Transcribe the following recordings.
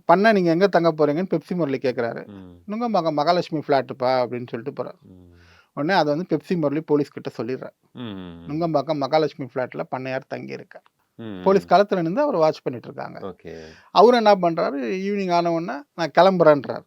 பண்ண நீங்கள் எங்கே தங்க போகிறீங்கன்னு பெப்சி முரளி கேட்குறாரு. ம். நுங்கம்பாக்கம் மகாலட்சுமி ஃப்ளாட்டுப்பா அப்படின்னு சொல்லிட்டு போகிறார். ம். உடனே அதை வந்து பெப்சி முரளி போலீஸ்கிட்ட சொல்லிடுறார். ம். நுங்கம்பாக்கம் மகாலட்சுமி ஃப்ளாட்டில் பண்ணையார் தங்கியிருக்கார். ம். போலீஸ் களத்தில் நின்று அவர் வாட்ச் பண்ணிட்டு இருக்காங்க. ஓகே. அவரும் என்ன பண்ணுறாரு, ஈவினிங் ஆன உடனே நான் கிளம்புறேன்றார்.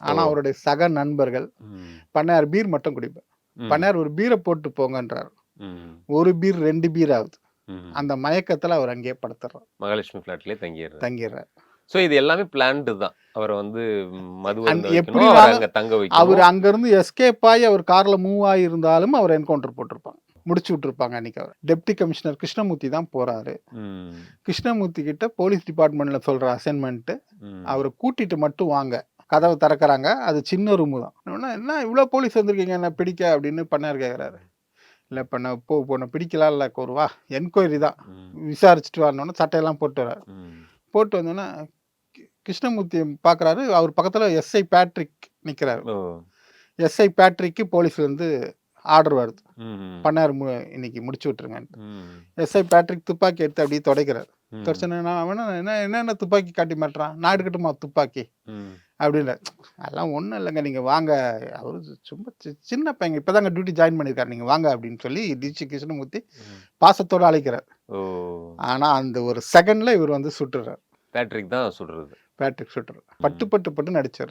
ஆனால் ஓ. அவருடைய சக நண்பர்கள் ம். பண்ணையார் பீர் மட்டும் குடிப்பார். ம். பண்ணையார் ஒரு பீரை போட்டு போங்கன்றார். ம். ஒரு பீர் 2 பீர் ஆகுது. ம். அந்த மயக்கத்தில் அவர் அங்கேயே படுத்துறார், மகாலட்சுமி ஃப்ளாட்லயே தங்கிடுறாரு. தங்கிடுறார். ஸோ இது எல்லாமே பிளான்டு தான். அவரை வந்து மது அண்ட் அருந்த எப்படி வைக்கணும், அவரை அங்க தங்க அவர் வைக்கணும். அங்கேருந்து எஸ்கேப் ஆகி அவர் காரில் மூவ் ஆகியிருந்தாலும் அவர் என்கவுண்டர் போட்டிருப்பாங்க, முடிச்சு விட்டுருப்பாங்க அன்றைக்கி. அவர் டெப்டி கமிஷனர் கிருஷ்ணமூர்த்தி தான் போகிறாரு. ம். கிருஷ்ணமூர்த்தி கிட்ட போலீஸ் டிபார்ட்மெண்ட்டில் சொல்கிற அசைன்மெண்ட்டு, ம். அவரை கூட்டிகிட்டு மட்டும் வாங்க. கதவை திறக்கிறாங்க, அது சின்ன ரூமு தான். என்ன இவ்வளோ போலீஸ் வந்திருக்கீங்க என்ன பிடிக்க அப்படின்னு பண்ணார் கேட்குறாரு. இல்லை பண்ண பொண்ணை பிடிக்கலாம் இல்லை ஒரு வா என்கொயரி தான், விசாரிச்சுட்டு வரணுன்னு சட்டையெல்லாம் போட்டு வர்றாரு. போட்டு வந்தோன்னா கிருஷ்ணமூர்த்தி பார்க்குறாரு, அவர் பக்கத்தில் எஸ்ஐ பேட்ரிக் நிற்கிறாரு. ஓ. எஸ்ஐ பேட்ரிக்கு போலீஸ்லேருந்து ஆர்டர் வருது, ம். பண்ணார் இன்னைக்கு முடிச்சு விட்டுருங்கன்ட்டு. ம். எஸ்ஐ பேட்ரிக் துப்பாக்கி எடுத்து அப்படியே துடைக்கிறார். ம். தொடச்சுன்னா அவனா என்னென்ன துப்பாக்கி காட்டி மாட்டுறான், நான் எடுக்கட்டுமா துப்பாக்கி ம். அப்படின்ற. அதெல்லாம் ஒன்றும் இல்லைங்க, நீங்கள் வாங்க, அவர் சும்மா சின்ன பையன் இப்போ தாங்க டியூட்டி ஜாயின் பண்ணியிருக்காரு, நீங்கள் வாங்க அப்படின்னு சொல்லி டிசி கிருஷ்ணமூர்த்தி பாசத்தோடு அழைக்கிறார். ஓ. ஆனால் அந்த ஒரு செகண்டில் இவர் வந்து சுட்டுறார். பேட்ரிக் தான் சுடுறது. பேட்ரிக் சுட்டுறார். பட்டு பட்டு பட்டு நடிச்சிடுறார்.